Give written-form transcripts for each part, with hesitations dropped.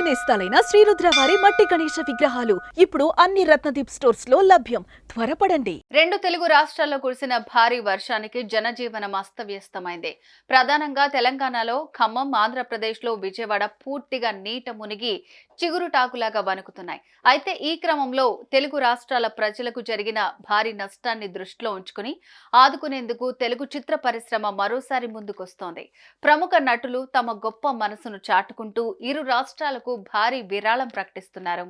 నేస్తాలైన శ్రీరుద్ర వారి మట్టి గణేశ విగ్రహాలు ఇప్పుడు అన్ని రత్నదీప్ స్టోర్స్ లో లభ్యం. త్వరపడండి. రెండు తెలుగు రాష్ట్రాల్లో కురిసిన భారీ వర్షానికి జనజీవనం అస్తవ్యస్తమైంది. ప్రధానంగా తెలంగాణలో ఖమ్మం, ఆంధ్రప్రదేశ్లో విజయవాడ పూర్తిగా నీట మునిగి చిగురుటాకులాగా వణుకుతున్నాయి. అయితే ఈ క్రమంలో తెలుగు రాష్ట్రాల ప్రజలకు జరిగిన భారీ నష్టాన్ని దృష్టిలో ఉంచుకుని ఆదుకునేందుకు తెలుగు చిత్ర పరిశ్రమ మరోసారి ముందుకొస్తోంది. ప్రముఖ నటులు తమ గొప్ప మనసును చాటుకుంటూ ఇరు రాష్ట్రాలకు భారీ విరాళం ప్రకటిస్తున్నారు.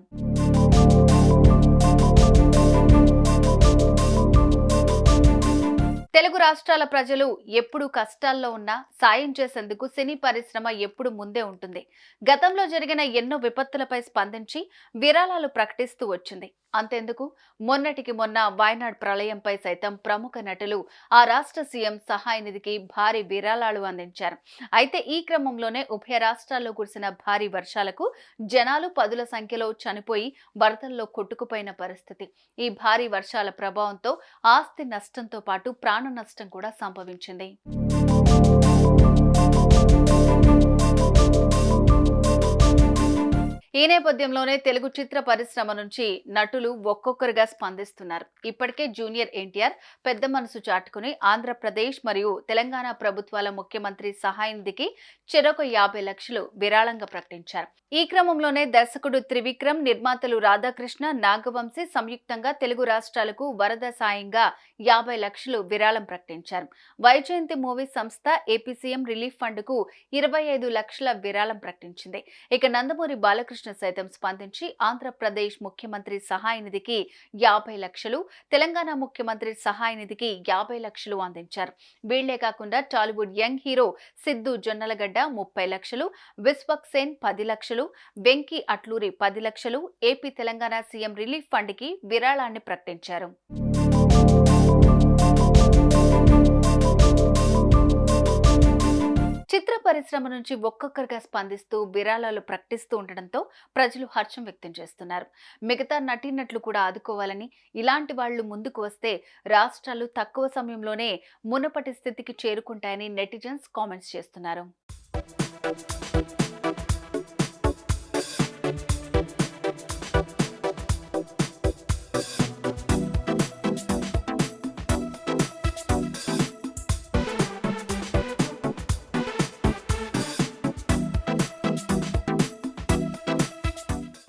తెలుగు రాష్ట్రాల ప్రజలు ఎప్పుడు కష్టాల్లో ఉన్నా సాయం చేసేందుకు సినీ పరిశ్రమ ఎప్పుడు ముందే ఉంటుంది. గతంలో జరిగిన ఎన్నో విపత్తులపై స్పందించి విరాళాలు ప్రకటిస్తూ వచ్చింది. అంతెందుకు, మొన్నటికి మొన్న వాయనాడ్ ప్రళయంపై సైతం ప్రముఖ నటులు ఆ రాష్ట్ర సీఎం సహాయ నిధికి భారీ విరాళాలు అందించారు. అయితే ఈ క్రమంలోనే ఉభయ రాష్ట్రాల్లో కురిసిన భారీ వర్షాలకు జనాలు పదుల సంఖ్యలో చనిపోయి వరదల్లో కొట్టుకుపోయిన పరిస్థితి. ఈ భారీ వర్షాల ప్రభావంతో ఆస్తి నష్టంతో పాటు ప్రాణ నష్టం కూడా సంభవించింది. ఈ నేపథ్యంలోనే తెలుగు చిత్ర పరిశ్రమ నుంచి నటులు ఒక్కొక్కరుగా స్పందిస్తున్నారు. ఇప్పటికే జూనియర్ ఎన్టీఆర్ పెద్ద మనసు చాటుకుని ఆంధ్రప్రదేశ్ మరియు తెలంగాణ ప్రభుత్వాల ముఖ్యమంత్రి సహాయ నిధికి చెరొక 50 లక్షలు విరాళంగా ప్రకటించారు. ఈ క్రమంలోనే దర్శకుడు త్రివిక్రమ్, నిర్మాతలు రాధాకృష్ణ, నాగవంశీ సంయుక్తంగా తెలుగు రాష్ట్రాలకు వరద సాయంగా 50 లక్షలు విరాళం ప్రకటించారు. వైజయంతి మూవీ సంస్థ ఏపీ సీఎం రిలీఫ్ ఫండ్ కు 25 లక్షల విరాళం ప్రకటించింది. ఇక నందమూరి బాలకృష్ణ సైతం స్పందించి ఆంధ్రప్రదేశ్ ముఖ్యమంత్రి సహాయ నిధికి 50 లక్షలు, తెలంగాణ ముఖ్యమంత్రి సహాయ నిధికి 50 లక్షలు అందించారు. వీళ్లే కాకుండా టాలీవుడ్ యంగ్ హీరో సిద్ధు జొన్నలగడ్డ 30 లక్షలు, విశ్వక్ సేన్ 10 లక్షలు, వెంకీ అట్లూరి 10 లక్షలు AP Telangana CM relief fund కి విరాళాన్ని ప్రకటించారు. చిత్ర పరిశ్రమ నుంచి ఒక్కొక్కరుగా స్పందిస్తూ విరాళాలు ప్రకటిస్తూ ఉండడంతో ప్రజలు హర్షం వ్యక్తం చేస్తున్నారు. మిగతా నటీనటులు కూడా ఆదుకోవాలని, ఇలాంటి వాళ్లు ముందుకు వస్తే రాష్ట్రాలు తక్కువ సమయంలోనే మునుపటి స్థితికి చేరుకుంటాయని నెటిజన్స్ కామెంట్స్ చేస్తున్నారు.